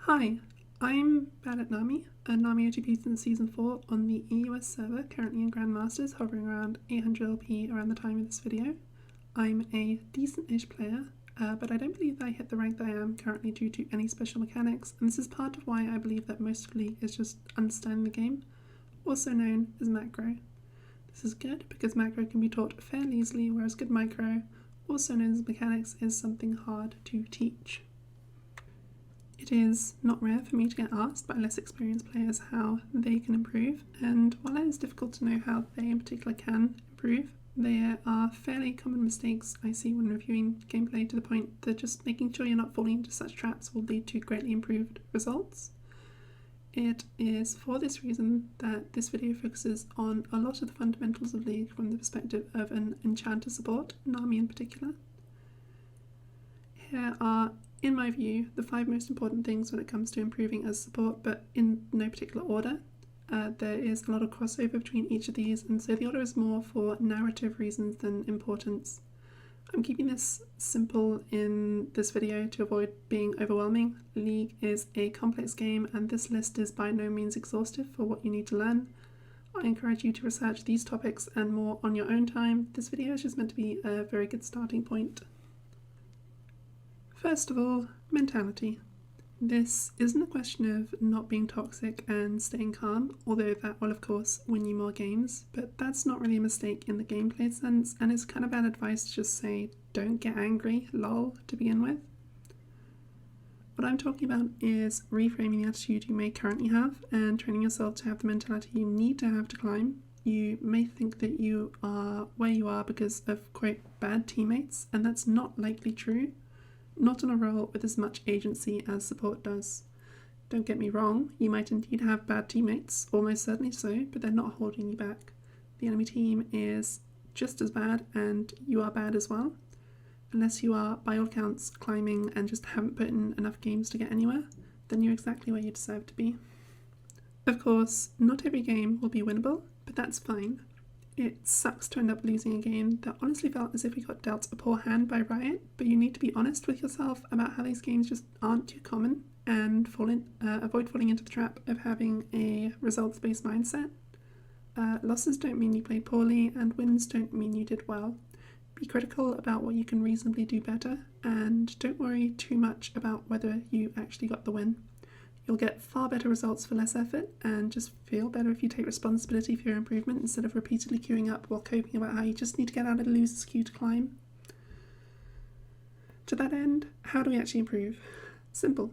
Hi, I'm bad at Nami, a Nami OTP since Season 4 on the EUS server, currently in Grandmasters, hovering around 800 LP around the time of this video. I'm a decent-ish player, but I don't believe that I hit the rank that I am currently due to any special mechanics, and this is part of why I believe that most of League is just understanding the game, also known as macro. This is good because macro can be taught fairly easily, whereas good micro, also known as mechanics, is something hard to teach. It is not rare for me to get asked by less experienced players how they can improve, and while it is difficult to know how they in particular can improve, there are fairly common mistakes I see when reviewing gameplay, to the point that just making sure you're not falling into such traps will lead to greatly improved results. It is for this reason that this video focuses on a lot of the fundamentals of League from the perspective of an enchanter support, Nami in particular. Here are, in my view, the 5 most important things when it comes to improving as support, but in no particular order. There is a lot of crossover between each of these, and so the order is more for narrative reasons than importance. I'm keeping this simple in this video to avoid being overwhelming. League is a complex game, and this list is by no means exhaustive for what you need to learn. I encourage you to research these topics and more on your own time. This video is just meant to be a very good starting point. First of all, mentality. This isn't a question of not being toxic and staying calm, although that will of course win you more games, but that's not really a mistake in the gameplay sense, and it's kind of bad advice to just say don't get angry, lol, to begin with. What I'm talking about is reframing the attitude you may currently have and training yourself to have the mentality you need to have to climb. You may think that you are where you are because of, quote, bad teammates, and that's not likely true. Not on a role with as much agency as support does. Don't get me wrong, you might indeed have bad teammates, almost certainly so, but they're not holding you back. The enemy team is just as bad, and you are bad as well. Unless you are, by all accounts, climbing and just haven't put in enough games to get anywhere, then you're exactly where you deserve to be. Of course, not every game will be winnable, but that's fine. It sucks to end up losing a game that honestly felt as if we got dealt a poor hand by Riot, but you need to be honest with yourself about how these games just aren't too common and avoid falling into the trap of having a results-based mindset. Losses don't mean you played poorly, and wins don't mean you did well. Be critical about what you can reasonably do better, and don't worry too much about whether you actually got the win. You'll get far better results for less effort, and just feel better if you take responsibility for your improvement instead of repeatedly queuing up while coping about how you just need to get out of the loser's queue to climb. To that end, how do we actually improve? Simple.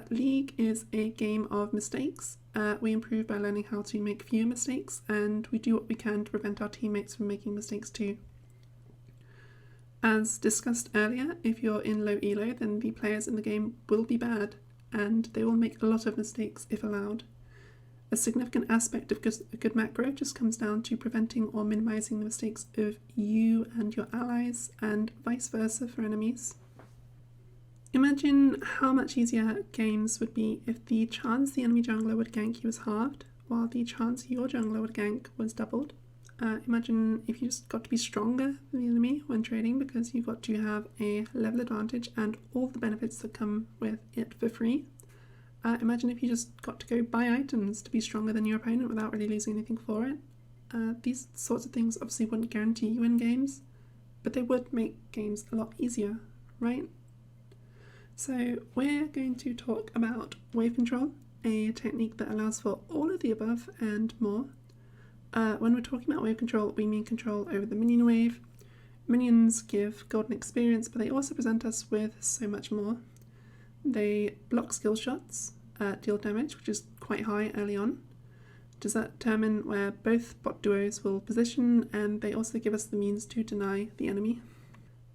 League is a game of mistakes. We improve by learning how to make fewer mistakes, and we do what we can to prevent our teammates from making mistakes too. As discussed earlier, if you're in low elo, then the players in the game will be bad, and they will make a lot of mistakes if allowed. A significant aspect of good macro just comes down to preventing or minimizing the mistakes of you and your allies, and vice versa for enemies. Imagine how much easier games would be if the chance the enemy jungler would gank you was halved, while the chance your jungler would gank was doubled. Imagine if you just got to be stronger than the enemy when trading because you got to have a level advantage and all the benefits that come with it for free. Imagine if you just got to go buy items to be stronger than your opponent without really losing anything for it. These sorts of things obviously wouldn't guarantee you win games, but they would make games a lot easier, right? So we're going to talk about wave control, a technique that allows for all of the above and more. When we're talking about wave control, we mean control over the minion wave. Minions give golden experience, but they also present us with so much more. They block skill shots, deal damage, which is quite high early on, determine where both bot duos will position, and they also give us the means to deny the enemy.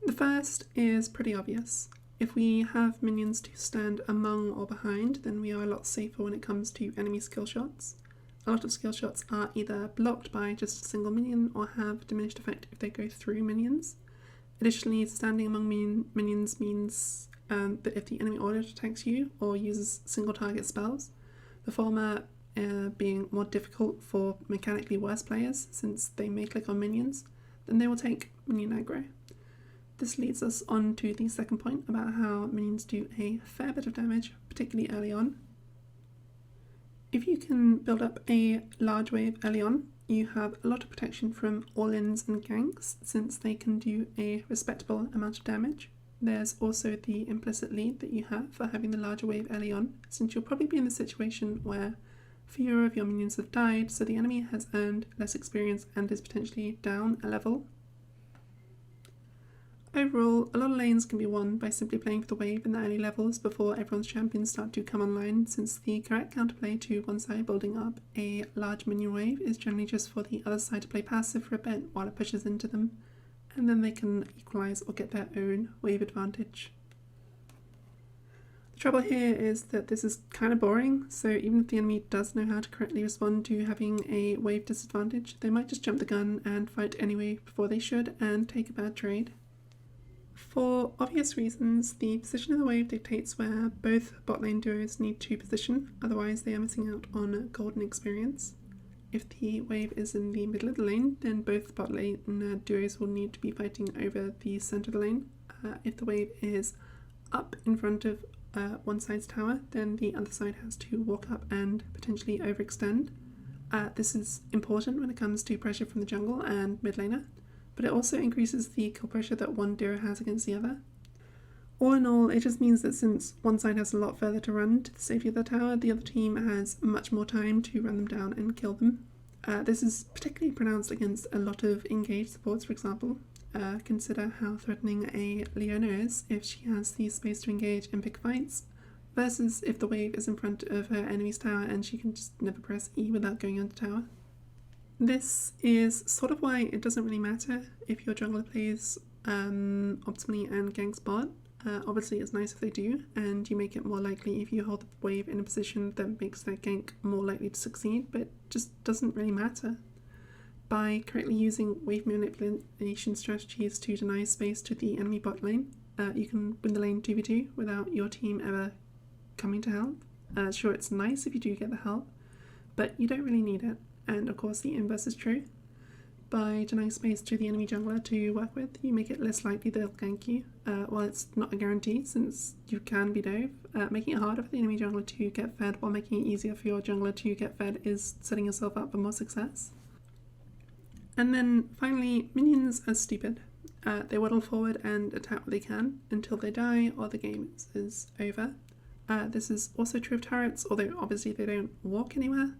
The first is pretty obvious. If we have minions to stand among or behind, then we are a lot safer when it comes to enemy skill shots. A lot of skill shots are either blocked by just a single minion or have diminished effect if they go through minions. Additionally, standing among minions means that if the enemy auto attacks you or uses single target spells, the former being more difficult for mechanically worse players since they may click on minions, then they will take minion aggro. This leads us on to the second point about how minions do a fair bit of damage, particularly early on. If you can build up a large wave early on, you have a lot of protection from all-ins and ganks, since they can do a respectable amount of damage. There's also the implicit lead that you have for having the larger wave early on, since you'll probably be in the situation where fewer of your minions have died, so the enemy has earned less experience and is potentially down a level. Overall, a lot of lanes can be won by simply playing for the wave in the early levels before everyone's champions start to come online, since the correct counterplay to one side building up a large minion wave is generally just for the other side to play passive for a bit while it pushes into them, and then they can equalise or get their own wave advantage. The trouble here is that this is kind of boring, so even if the enemy does know how to correctly respond to having a wave disadvantage, they might just jump the gun and fight anyway before they should and take a bad trade. For obvious reasons, the position of the wave dictates where both bot lane duos need to position, otherwise they are missing out on golden experience. If the wave is in the middle of the lane, then both bot lane duos will need to be fighting over the centre of the lane. If the wave is up in front of one side's tower, then the other side has to walk up and potentially overextend. This is important when it comes to pressure from the jungle and mid laner, but it also increases the kill pressure that one duo has against the other. All in all, it just means that since one side has a lot further to run to the safety of the tower, the other team has much more time to run them down and kill them. This is particularly pronounced against a lot of engaged supports, for example. Consider how threatening a Leona is if she has the space to engage and pick fights, versus if the wave is in front of her enemy's tower and she can just never press E without going under tower. This is sort of why it doesn't really matter if your jungler plays optimally and ganks bot. Obviously it's nice if they do, and you make it more likely if you hold the wave in a position that makes that gank more likely to succeed, but it just doesn't really matter. By correctly using wave manipulation strategies to deny space to the enemy bot lane, you can win the lane 2v2 without your team ever coming to help. Sure, it's nice if you do get the help, but you don't really need it. And of course the inverse is true. By denying space to the enemy jungler to work with, you make it less likely they'll gank you. While it's not a guarantee, since you can be dove, making it harder for the enemy jungler to get fed while making it easier for your jungler to get fed is setting yourself up for more success. And then finally, minions are stupid. They waddle forward and attack what they can until they die or the game is over. This is also true of turrets, although obviously they don't walk anywhere,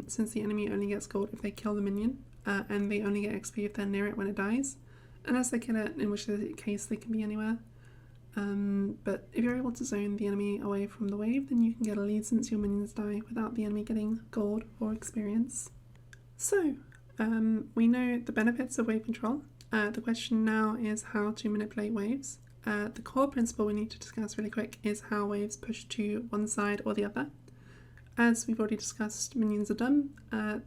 since the enemy only gets gold if they kill the minion, and they only get XP if they're near it when it dies, unless they kill it, in which case they can be anywhere. But if you're able to zone the enemy away from the wave, then you can get a lead since your minions die without the enemy getting gold or experience. So, we know the benefits of wave control. The question now is how to manipulate waves. The core principle we need to discuss really quick is how waves push to one side or the other. As we've already discussed, minions are dumb.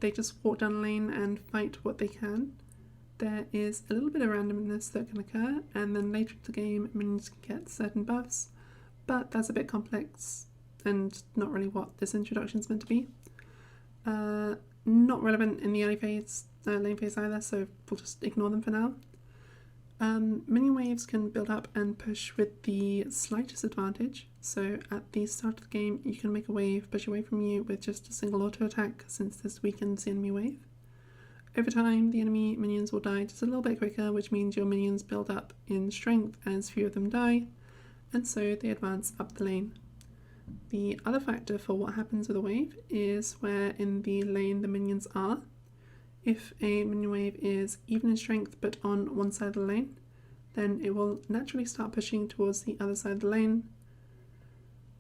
They just walk down a lane and fight what they can. There is a little bit of randomness that can occur, and then later in the game minions can get certain buffs, but that's a bit complex and not really what this introduction is meant to be. Not relevant in the early phase, lane phase either, so we'll just ignore them for now. Minion waves can build up and push with the slightest advantage, so at the start of the game you can make a wave push away from you with just a single auto attack, since this weakens the enemy wave. Over time the enemy minions will die just a little bit quicker, which means your minions build up in strength as few of them die, and so they advance up the lane. The other factor for what happens with a wave is where in the lane the minions are. If a minion wave is even in strength but on one side of the lane, then it will naturally start pushing towards the other side of the lane.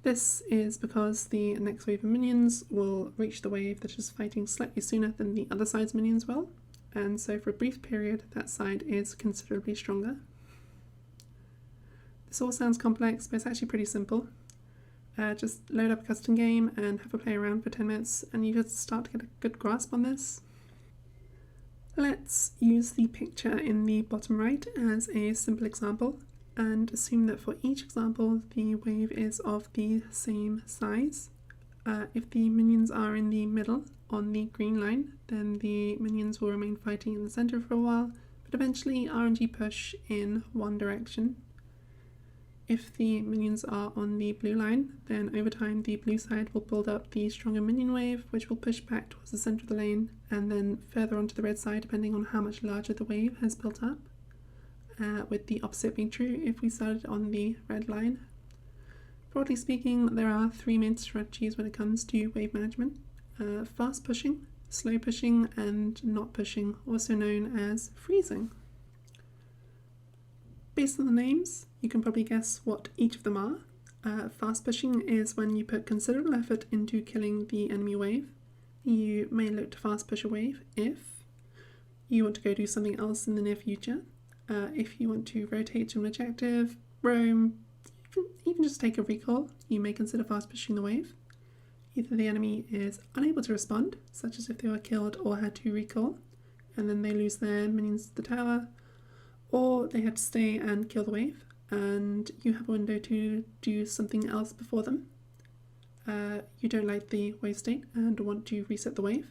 This is because the next wave of minions will reach the wave that is fighting slightly sooner than the other side's minions will, and so for a brief period that side is considerably stronger. This all sounds complex, but it's actually pretty simple. Just load up a custom game and have a play around for 10 minutes and you should start to get a good grasp on this. Let's use the picture in the bottom right as a simple example and assume that for each example the wave is of the same size. If the minions are in the middle on the green line, then the minions will remain fighting in the center for a while, but eventually RNG push in one direction. If the minions are on the blue line, then over time the blue side will build up the stronger minion wave, which will push back towards the centre of the lane, and then further onto the red side depending on how much larger the wave has built up, with the opposite being true if we started on the red line. Broadly speaking, there are three main strategies when it comes to wave management: fast pushing, slow pushing, and not pushing, also known as freezing. Based on the names, you can probably guess what each of them are. Fast pushing is when you put considerable effort into killing the enemy wave. You may look to fast push a wave if you want to go do something else in the near future. If you want to rotate to an objective, roam, even just take a recall, you may consider fast pushing the wave. Either the enemy is unable to respond, such as if they were killed or had to recall, and then they lose their minions to the tower, or they had to stay and kill the wave, and you have a window to do something else before them. You don't like the wave state and want to reset the wave.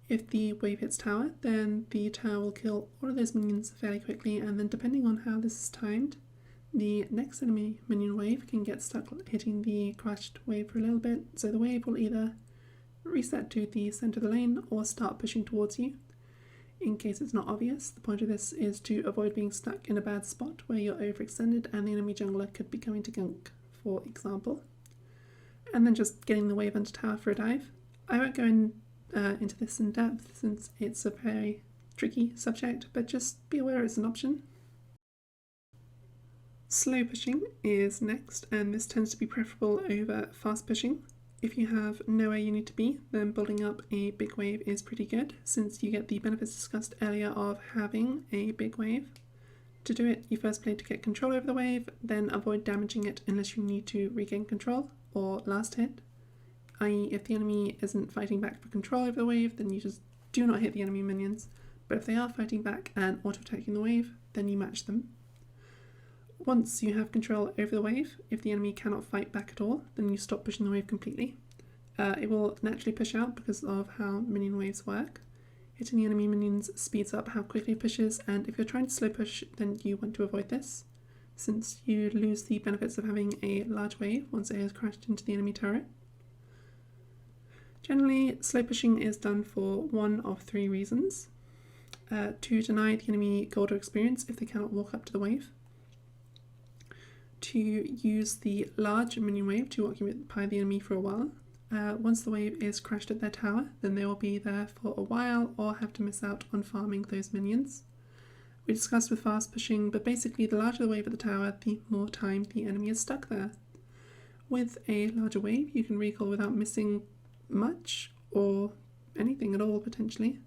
If the wave hits tower, then the tower will kill all of those minions fairly quickly, and then depending on how this is timed, the next enemy minion wave can get stuck hitting the crashed wave for a little bit, so the wave will either reset to the centre of the lane or start pushing towards you. In case it's not obvious, the point of this is to avoid being stuck in a bad spot where you're overextended and the enemy jungler could be coming to gank, for example. And then just getting the wave into tower for a dive. I won't go into this in depth since it's a very tricky subject, but just be aware it's an option. Slow pushing is next, and this tends to be preferable over fast pushing. If you have nowhere you need to be, then building up a big wave is pretty good, since you get the benefits discussed earlier of having a big wave. To do it, you first play to get control over the wave, then avoid damaging it unless you need to regain control, or last hit, i.e. if the enemy isn't fighting back for control over the wave, then you just do not hit the enemy minions, but if they are fighting back and auto-attacking the wave, then you match them. Once you have control over the wave, if the enemy cannot fight back at all, then you stop pushing the wave completely. It will naturally push out because of how minion waves work. Hitting the enemy minions speeds up how quickly it pushes, and if you're trying to slow push, then you want to avoid this, since you lose the benefits of having a large wave once it has crashed into the enemy turret. Generally, slow pushing is done for one of three reasons. To deny the enemy gold or experience if they cannot walk up to the wave. To use the large minion wave to occupy the enemy for a while. Once the wave is crashed at their tower, then they will be there for a while or have to miss out on farming those minions. We discussed with fast pushing, but basically the larger the wave at the tower, the more time the enemy is stuck there. With a larger wave, you can recall without missing much or anything at all potentially.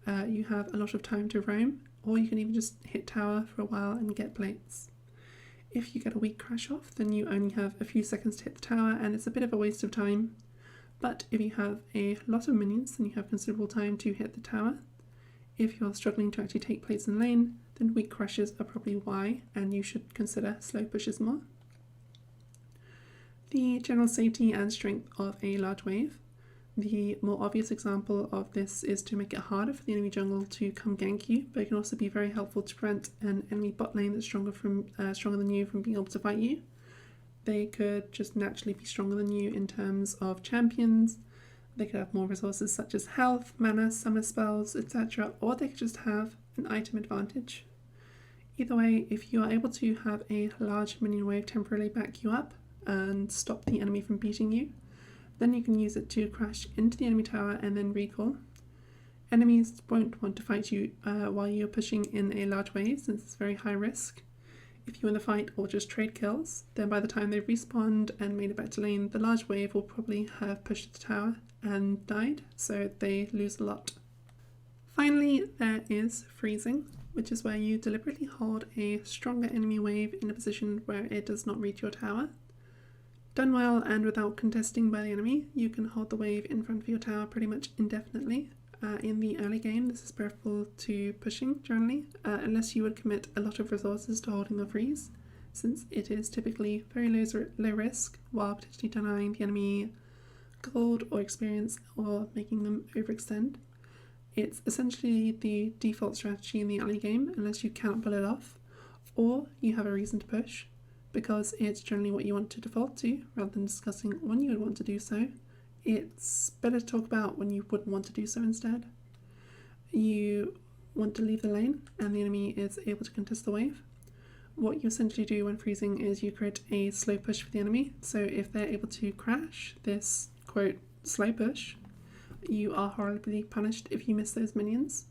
You have a lot of time to roam, or you can even just hit tower for a while and get plates. If you get a weak crash off, then you only have a few seconds to hit the tower and it's a bit of a waste of time. But if you have a lot of minions, then you have considerable time to hit the tower. If you're struggling to actually take plates in lane, then weak crashes are probably why, and you should consider slow pushes more. The general safety and strength of a large wave. The more obvious example of this is to make it harder for the enemy jungle to come gank you, but it can also be very helpful to prevent an enemy bot lane that's stronger than you from being able to fight you. They could just naturally be stronger than you in terms of champions. They could have more resources such as health, mana, summoner spells, etc., or they could just have an item advantage. Either way, if you are able to have a large minion wave temporarily back you up and stop the enemy from beating you, then you can use it to crash into the enemy tower and then recall. Enemies won't want to fight you while you're pushing in a large wave, since it's very high risk. If you win the fight or just trade kills, then by the time they've respawned and made it back to lane, the large wave will probably have pushed the tower and died, so they lose a lot. Finally, there is freezing, which is where you deliberately hold a stronger enemy wave in a position where it does not reach your tower. Done well and without contesting by the enemy, you can hold the wave in front of your tower pretty much indefinitely. In the early game, this is preferable to pushing generally, unless you would commit a lot of resources to holding the freeze, since it is typically very low risk, while potentially denying the enemy gold or experience or making them overextend. It's essentially the default strategy in the early game unless you cannot pull it off, or you have a reason to push, because it's generally what you want to default to rather than discussing when you would want to do so. It's better to talk about when you wouldn't want to do so instead. You want to leave the lane and the enemy is able to contest the wave. What you essentially do when freezing is you create a slow push for the enemy, so if they're able to crash this, quote, slow push, you are horribly punished if you miss those minions.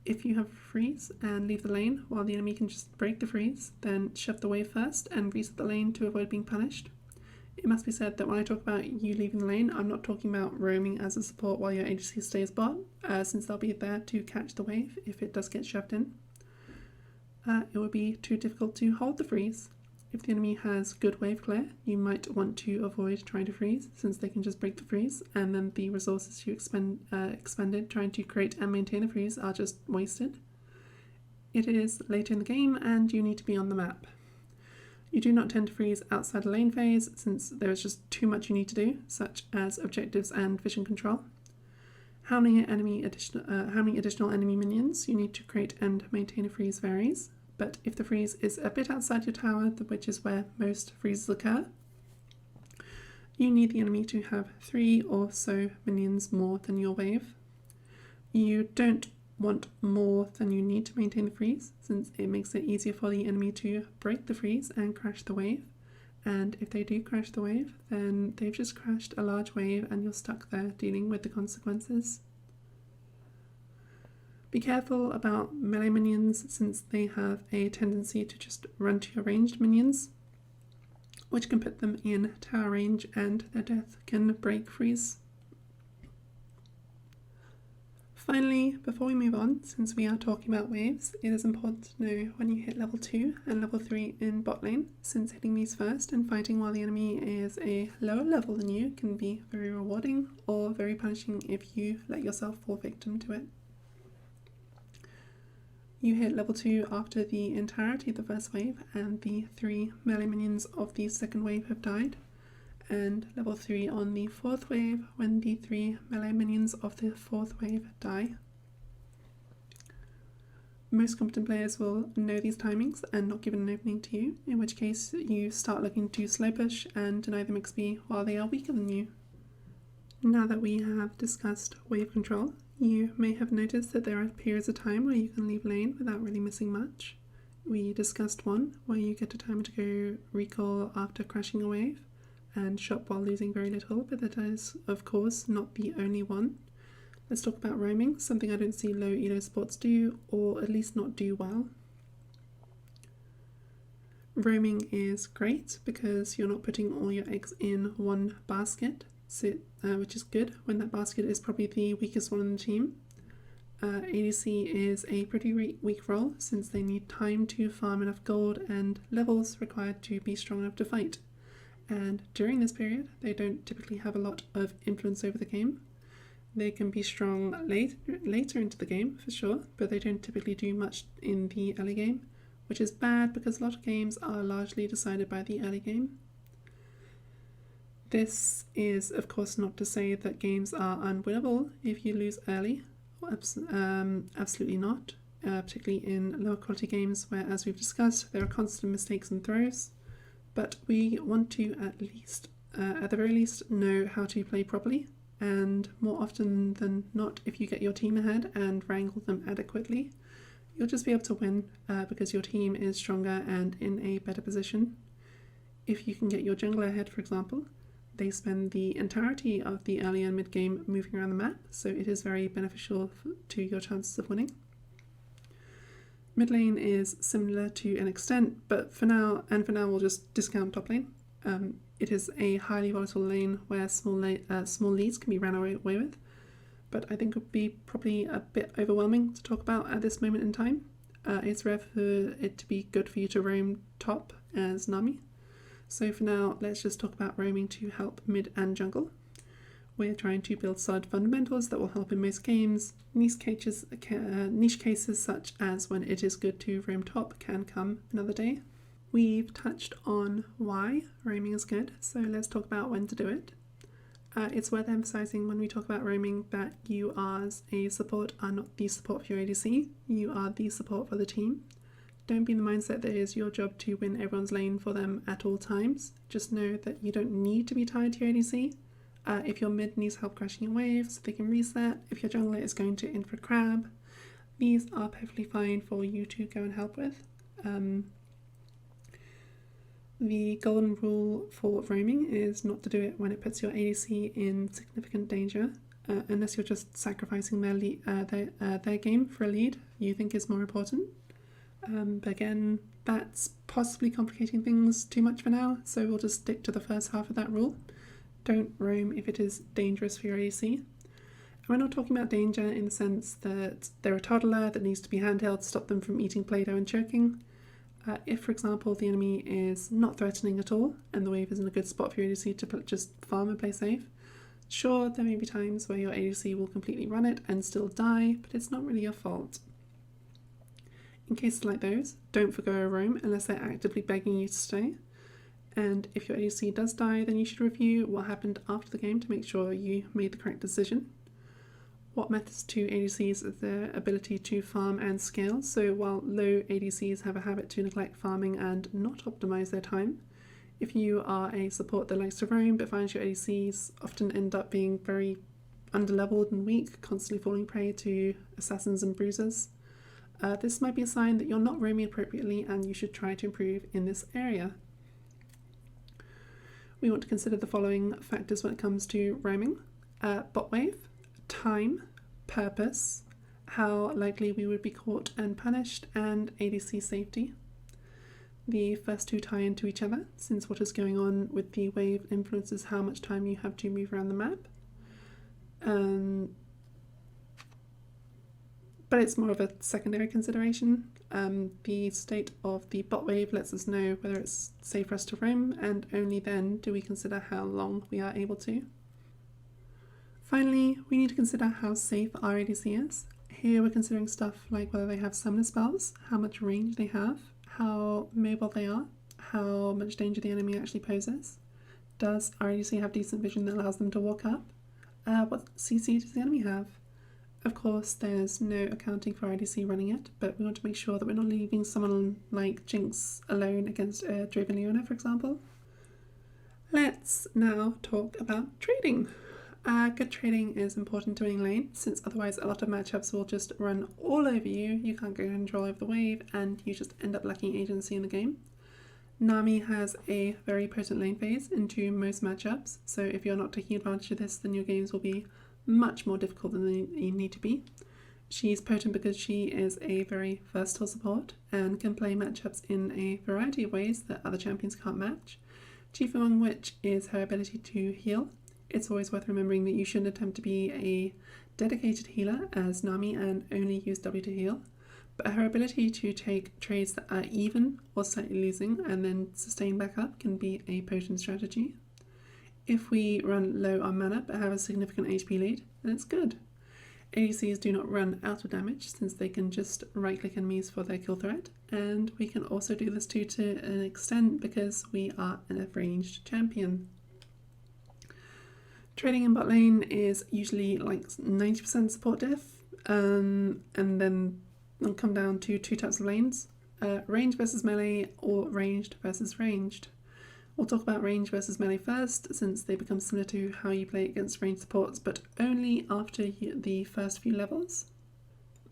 If you have a freeze and leave the lane while the enemy can just break the freeze, then shove the wave first and reset the lane to avoid being punished. It must be said that when I talk about you leaving the lane, I'm not talking about roaming as a support while your agency stays bot, since they'll be there to catch the wave if it does get shoved in. It would be too difficult to hold the freeze. If the enemy has good wave clear, you might want to avoid trying to freeze, since they can just break the freeze, and then the resources you expended trying to create and maintain the freeze are just wasted. It is later in the game, and you need to be on the map. You do not tend to freeze outside a lane phase, since there is just too much you need to do, such as objectives and vision control. How many additional enemy minions you need to create and maintain a freeze varies, but if the freeze is a bit outside your tower, which is where most freezes occur, you need the enemy to have 3 or so minions more than your wave. You don't want more than you need to maintain the freeze, since it makes it easier for the enemy to break the freeze and crash the wave, and if they do crash the wave, then they've just crashed a large wave and you're stuck there dealing with the consequences. Be careful about melee minions, since they have a tendency to just run to your ranged minions, which can put them in tower range and their death can break freeze. Finally, before we move on, since we are talking about waves, it is important to know when you hit level 2 and level 3 in bot lane, since hitting these first and fighting while the enemy is a lower level than you can be very rewarding or very punishing if you let yourself fall victim to it. You hit level 2 after the entirety of the first wave and the 3 melee minions of the second wave have died, and level 3 on the fourth wave when the 3 melee minions of the fourth wave die. Most competent players will know these timings and not give an opening to you, in which case you start looking to slow push and deny them XP while they are weaker than you. Now that we have discussed wave control, you may have noticed that there are periods of time where you can leave lane without really missing much. We discussed one where you get a timer to go recall after crashing a wave and shop while losing very little, but that is of course not the only one. Let's talk about roaming, something I don't see low elo sports do, or at least not do well. Roaming is great because you're not putting all your eggs in one basket, which is good when that basket is probably the weakest one in the team. ADC is a pretty weak role, since they need time to farm enough gold and levels required to be strong enough to fight. And during this period, they don't typically have a lot of influence over the game. They can be strong later into the game, for sure, but they don't typically do much in the early game, which is bad because a lot of games are largely decided by the early game. This is, of course, not to say that games are unwinnable if you lose early. Absolutely not, particularly in lower quality games where, as we've discussed, there are constant mistakes and throws. But we want to at the very least, know how to play properly, and more often than not, if you get your team ahead and wrangle them adequately, you'll just be able to win because your team is stronger and in a better position. If you can get your jungler ahead, for example, they spend the entirety of the early and mid game moving around the map, so it is very beneficial to your chances of winning. Mid lane is similar to an extent, but for now we'll just discount top lane. It is a highly volatile lane where small leads can be ran away with, but I think it would be probably a bit overwhelming to talk about at this moment in time. It's rare for it to be good for you to roam top as Nami. So for now, let's just talk about roaming to help mid and jungle. We're trying to build solid fundamentals that will help in most games. Niche cases such as when it is good to roam top can come another day. We've touched on why roaming is good, so let's talk about when to do it. It's worth emphasizing when we talk about roaming that you as a support are not the support for your ADC, you are the support for the team. Don't be in the mindset that it is your job to win everyone's lane for them at all times. Just know that you don't need to be tied to your ADC. If your mid needs help crashing your waves, they can reset. If your jungler is going to infra crab, these are perfectly fine for you to go and help with. The golden rule for roaming is not to do it when it puts your ADC in significant danger, unless you're just sacrificing their game for a lead you think is more important. But again, that's possibly complicating things too much for now, so we'll just stick to the first half of that rule. Don't roam if it is dangerous for your ADC. And we're not talking about danger in the sense that they're a toddler that needs to be handheld to stop them from eating Play-Doh and choking. If, for example, the enemy is not threatening at all and the wave is in a good spot for your ADC to just farm and play safe, sure, there may be times where your ADC will completely run it and still die, but it's not really your fault. In cases like those, don't forgo a roam unless they're actively begging you to stay. And if your ADC does die, then you should review what happened after the game to make sure you made the correct decision. What matters to ADCs is their ability to farm and scale, so while low ADCs have a habit to neglect farming and not optimize their time, if you are a support that likes to roam but finds your ADCs often end up being very underleveled and weak, constantly falling prey to assassins and bruisers, this might be a sign that you're not roaming appropriately and you should try to improve in this area. We want to consider the following factors when it comes to roaming: bot wave, time, purpose, how likely we would be caught and punished, and ADC safety. The first two tie into each other, since what is going on with the wave influences how much time you have to move around the map. But it's more of a secondary consideration. The state of the bot wave lets us know whether it's safe for us to roam, and only then do we consider how long we are able to. Finally, we need to consider how safe our ADC is. Here we're considering stuff like whether they have summoner spells, how much range they have, how mobile they are, how much danger the enemy actually poses. Does our ADC have decent vision that allows them to walk up? What CC does the enemy have? Of course, there's no accounting for ADC running it, but we want to make sure that we're not leaving someone like Jinx alone against a Draven Leona, for example. Let's now talk about trading. Good trading is important to winning lane, since otherwise a lot of matchups will just run all over you, you can't get control over the wave, and you just end up lacking agency in the game. Nami has a very potent lane phase into most matchups, so if you're not taking advantage of this, then your games will be much more difficult than they need to be. She's potent because she is a very versatile support and can play matchups in a variety of ways that other champions can't match, chief among which is her ability to heal. It's always worth remembering that you shouldn't attempt to be a dedicated healer as Nami and only use W to heal, but her ability to take trades that are even or slightly losing and then sustain back up can be a potent strategy. If we run low on mana but have a significant HP lead, then it's good. ADCs do not run out of damage since they can just right-click enemies for their kill threat, and we can also do this too to an extent because we are a ranged champion. Trading in bot lane is usually like 90% support diff, and then it'll come down to two types of lanes, range versus melee or ranged versus ranged. We'll talk about range versus melee first, since they become similar to how you play against ranged supports, but only after the first few levels.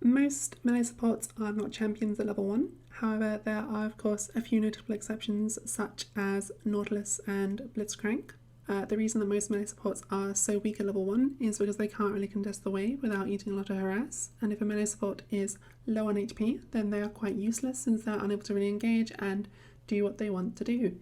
Most melee supports are not champions at level 1, however there are of course a few notable exceptions such as Nautilus and Blitzcrank. The reason that most melee supports are so weak at level 1 is because they can't really contest the wave without eating a lot of harass, and if a melee support is low on HP, then they are quite useless since they're unable to really engage and do what they want to do.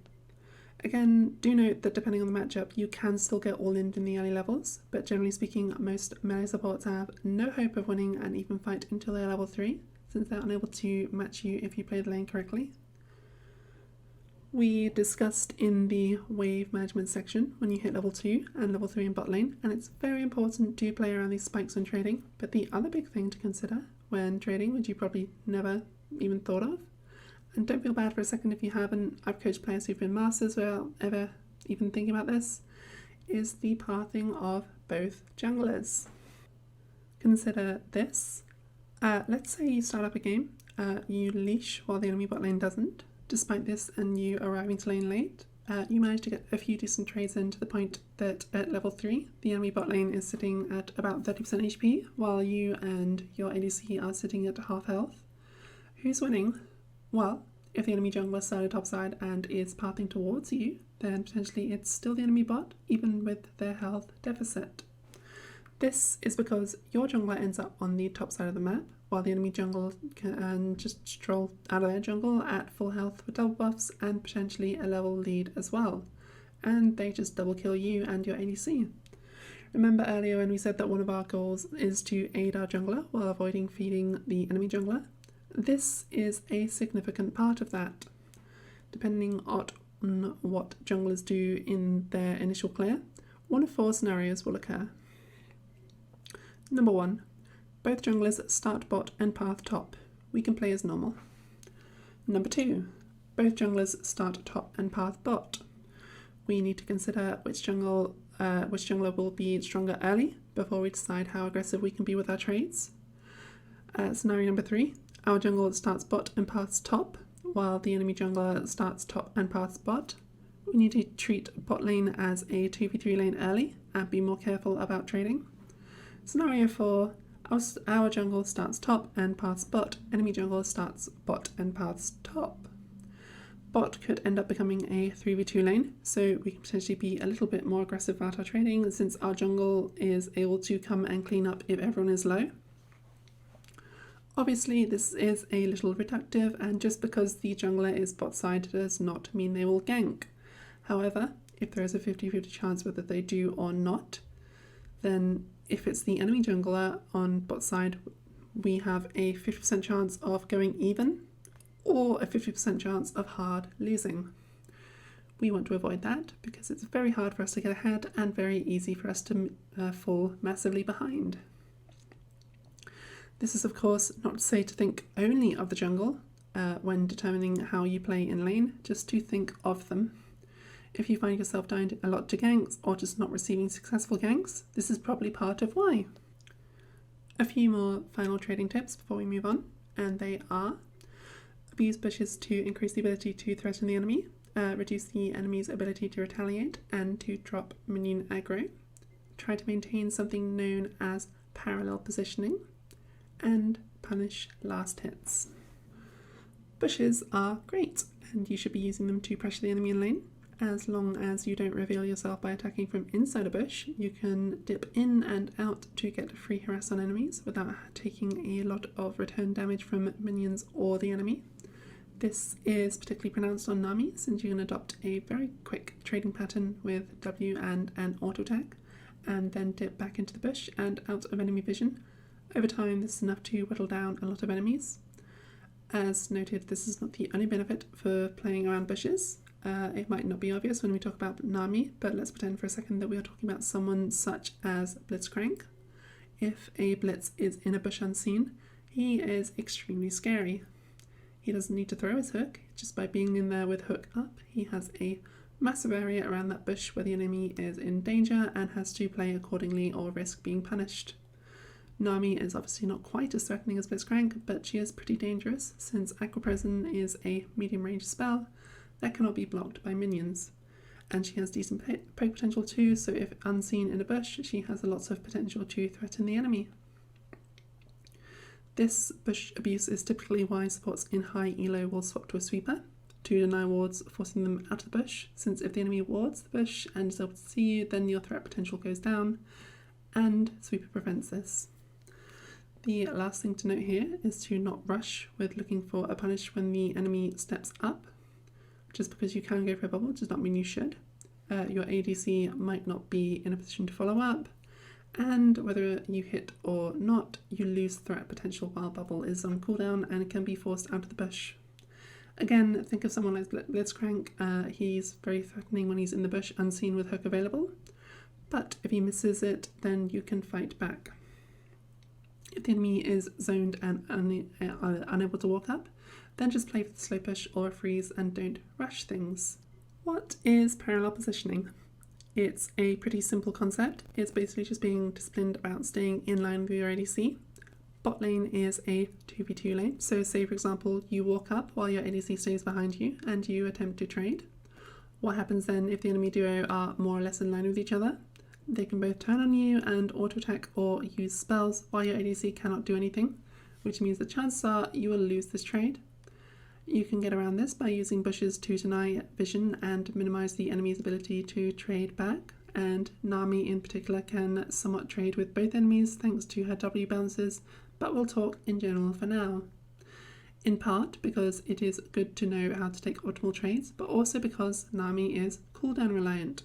Again, do note that depending on the matchup, you can still get all-in the early levels, but generally speaking, most melee supports have no hope of winning an even fight until they're level 3, since they're unable to match you if you play the lane correctly. We discussed in the wave management section when you hit level 2 and level 3 in bot lane, and it's very important to play around these spikes when trading, but the other big thing to consider when trading, which you probably never even thought of, and don't feel bad for a second if you haven't, I've coached players who've been masters without ever even thinking about this, is the pathing of both junglers. Consider this. Let's say you start up a game, you leash while the enemy bot lane doesn't. Despite this and you arriving to lane late, you manage to get a few decent trades in to the point that at level 3, the enemy bot lane is sitting at about 30% HP, while you and your ADC are sitting at half health. Who's winning? Well, if the enemy jungler started topside and is pathing towards you, then potentially it's still the enemy bot, even with their health deficit. This is because your jungler ends up on the top side of the map, while the enemy jungle can just stroll out of their jungle at full health with double buffs and potentially a level lead as well. And they just double kill you and your ADC. Remember earlier when we said that one of our goals is to aid our jungler while avoiding feeding the enemy jungler? This is a significant part of that. Depending on what junglers do in their initial clear, one of 4 scenarios will occur. Number 1. Both junglers start bot and path top. We can play as normal. Number 2. Both junglers start top and path bot. We need to consider which jungler will be stronger early before we decide how aggressive we can be with our trades. Scenario number 3. Our jungle starts bot and paths top, while the enemy jungler starts top and paths bot. We need to treat bot lane as a 2v3 lane early and be more careful about trading. Scenario 4. Our jungle starts top and paths bot. Enemy jungle starts bot and paths top. Bot could end up becoming a 3v2 lane, so we can potentially be a little bit more aggressive about our trading since our jungle is able to come and clean up if everyone is low. Obviously, this is a little reductive, and just because the jungler is bot side does not mean they will gank. However, if there is a 50-50 chance whether they do or not, then if it's the enemy jungler on bot side, we have a 50% chance of going even or a 50% chance of hard losing. We want to avoid that because it's very hard for us to get ahead and very easy for us to fall massively behind. This is of course not to say to think only of the jungle when determining how you play in lane, just to think of them. If you find yourself dying a lot to ganks or just not receiving successful ganks, this is probably part of why. A few more final trading tips before we move on, and they are: abuse bushes to increase the ability to threaten the enemy, reduce the enemy's ability to retaliate and to drop minion aggro, try to maintain something known as parallel positioning, and punish last hits. Bushes are great, and you should be using them to pressure the enemy in lane. As long as you don't reveal yourself by attacking from inside a bush, you can dip in and out to get free harass on enemies without taking a lot of return damage from minions or the enemy. This is particularly pronounced on Nami, since you can adopt a very quick trading pattern with W and an auto attack, and then dip back into the bush and out of enemy vision. Over time, this is enough to whittle down a lot of enemies. As noted, this is not the only benefit for playing around bushes. It might not be obvious when we talk about Nami, but let's pretend for a second that we are talking about someone such as Blitzcrank. If a Blitz is in a bush unseen, he is extremely scary. He doesn't need to throw his hook, just by being in there with hook up, he has a massive area around that bush where the enemy is in danger and has to play accordingly or risk being punished. Nami is obviously not quite as threatening as Blitzcrank, but she is pretty dangerous since Aqua Prison is a medium range spell that cannot be blocked by minions. And she has decent poke potential too, so if unseen in a bush, she has lots of potential to threaten the enemy. This bush abuse is typically why supports in high elo will swap to a sweeper to deny wards, forcing them out of the bush, since if the enemy wards the bush and is able to see you, then your threat potential goes down, and sweeper prevents this. The last thing to note here is to not rush with looking for a punish when the enemy steps up. Just because you can go for a bubble does not mean you should. Your ADC might not be in a position to follow up, and whether you hit or not, you lose threat potential while bubble is on cooldown and can be forced out of the bush. Again, think of someone like Blitzcrank. He's very threatening when he's in the bush unseen with hook available, but if he misses it, then you can fight back. If the enemy is zoned and unable to walk up, then just play for the slow push or a freeze and don't rush things. What is parallel positioning? It's a pretty simple concept. It's basically just being disciplined about staying in line with your ADC. Bot lane is a 2v2 lane, so say for example you walk up while your ADC stays behind you and you attempt to trade. What happens then if the enemy duo are more or less in line with each other? They can both turn on you and auto attack or use spells while your ADC cannot do anything, which means the chances are you will lose this trade. You can get around this by using bushes to deny vision and minimize the enemy's ability to trade back, and Nami in particular can somewhat trade with both enemies thanks to her W bounces, but we'll talk in general for now. In part because it is good to know how to take optimal trades, but also because Nami is cooldown reliant.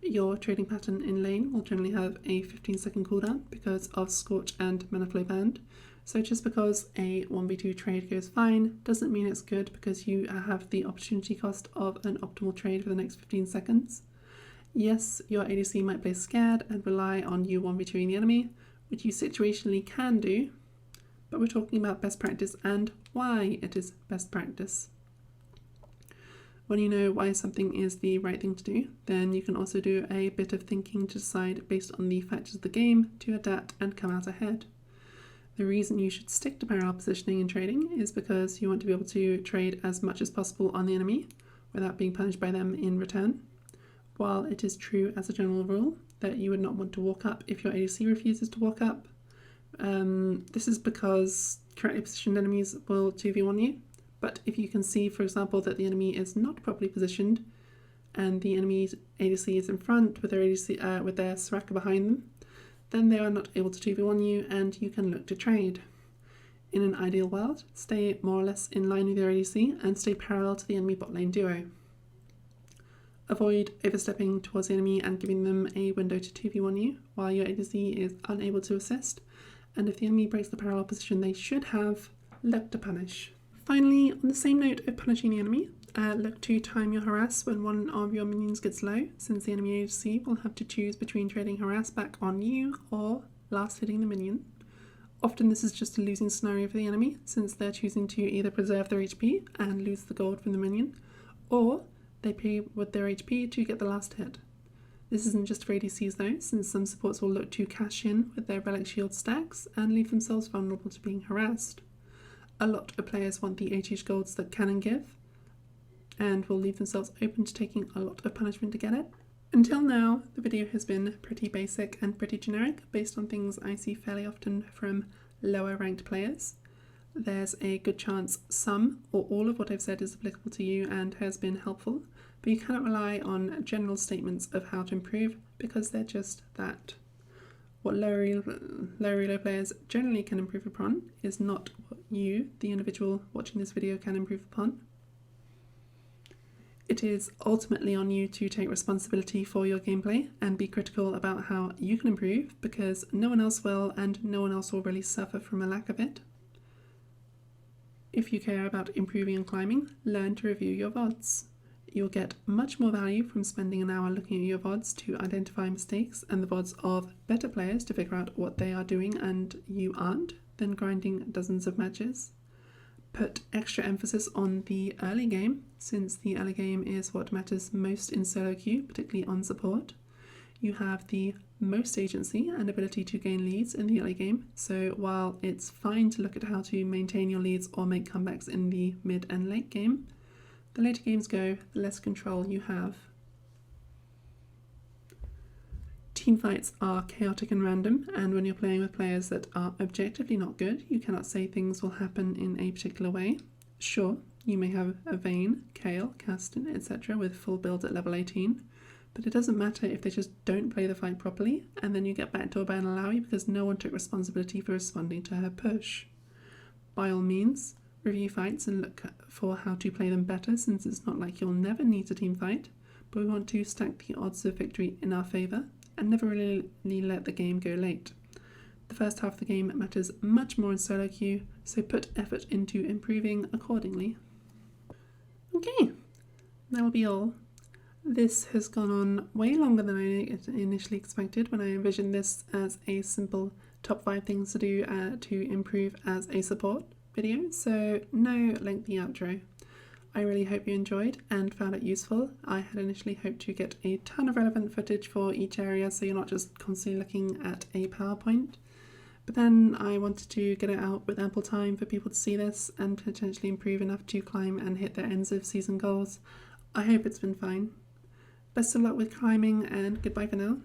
Your trading pattern in lane will generally have a 15-second cooldown because of Scorch and Mana Flow Band, so just because a 1v2 trade goes fine doesn't mean it's good because you have the opportunity cost of an optimal trade for the next 15 seconds. Yes, your ADC might play scared and rely on you 1v2ing the enemy, which you situationally can do, but we're talking about best practice and why it is best practice. When you know why something is the right thing to do, then you can also do a bit of thinking to decide based on the factors of the game to adapt and come out ahead. The reason you should stick to parallel positioning in trading is because you want to be able to trade as much as possible on the enemy without being punished by them in return. While it is true as a general rule that you would not want to walk up if your ADC refuses to walk up, this is because correctly positioned enemies will 2v1 you. But if you can see, for example, that the enemy is not properly positioned and the enemy's ADC is in front with their ADC with their Soraka behind them, then they are not able to 2v1 you and you can look to trade. In an ideal world, stay more or less in line with your ADC and stay parallel to the enemy bot lane duo. Avoid overstepping towards the enemy and giving them a window to 2v1 you while your ADC is unable to assist, and if the enemy breaks the parallel position they should have, look to punish. Finally, on the same note of punishing the enemy, look to time your harass when one of your minions gets low, since the enemy ADC will have to choose between trading harass back on you or last hitting the minion. Often this is just a losing scenario for the enemy, since they're choosing to either preserve their HP and lose the gold from the minion, or they pay with their HP to get the last hit. This isn't just for ADCs though, since some supports will look to cash in with their relic shield stacks and leave themselves vulnerable to being harassed. A lot of players want the HH golds that Cannon give, and will leave themselves open to taking a lot of punishment to get it. Until now, the video has been pretty basic and pretty generic, based on things I see fairly often from lower ranked players. There's a good chance some or all of what I've said is applicable to you and has been helpful, but you cannot rely on general statements of how to improve because they're just that. What lower elo players generally can improve upon is not what you, the individual watching this video, can improve upon. It is ultimately on you to take responsibility for your gameplay and be critical about how you can improve, because no one else will and no one else will really suffer from a lack of it. If you care about improving and climbing, learn to review your VODs. You'll get much more value from spending an hour looking at your VODs to identify mistakes and the VODs of better players to figure out what they are doing and you aren't, than grinding dozens of matches. Put extra emphasis on the early game, since the early game is what matters most in solo queue, particularly on support. You have the most agency and ability to gain leads in the early game, so while it's fine to look at how to maintain your leads or make comebacks in the mid and late game, the later games go, the less control you have. Teamfights are chaotic and random, and when you're playing with players that are objectively not good, you cannot say things will happen in a particular way. Sure, you may have a Vayne, Kayle, Caston, etc. with full build at level 18, but it doesn't matter if they just don't play the fight properly, and then you get backdoor by an Alawi because no one took responsibility for responding to her push. By all means, review fights and look for how to play them better, since it's not like you'll never need a team fight, but we want to stack the odds of victory in our favour and never really let the game go late. The first half of the game matters much more in solo queue, so put effort into improving accordingly. Okay, that'll be all. This has gone on way longer than I initially expected when I envisioned this as a simple top 5 things to do to improve as a support video, so no lengthy outro. I really hope you enjoyed and found it useful. I had initially hoped to get a ton of relevant footage for each area so you're not just constantly looking at a PowerPoint. But then I wanted to get it out with ample time for people to see this and potentially improve enough to climb and hit their ends of season goals. I hope it's been fine. Best of luck with climbing and goodbye for now.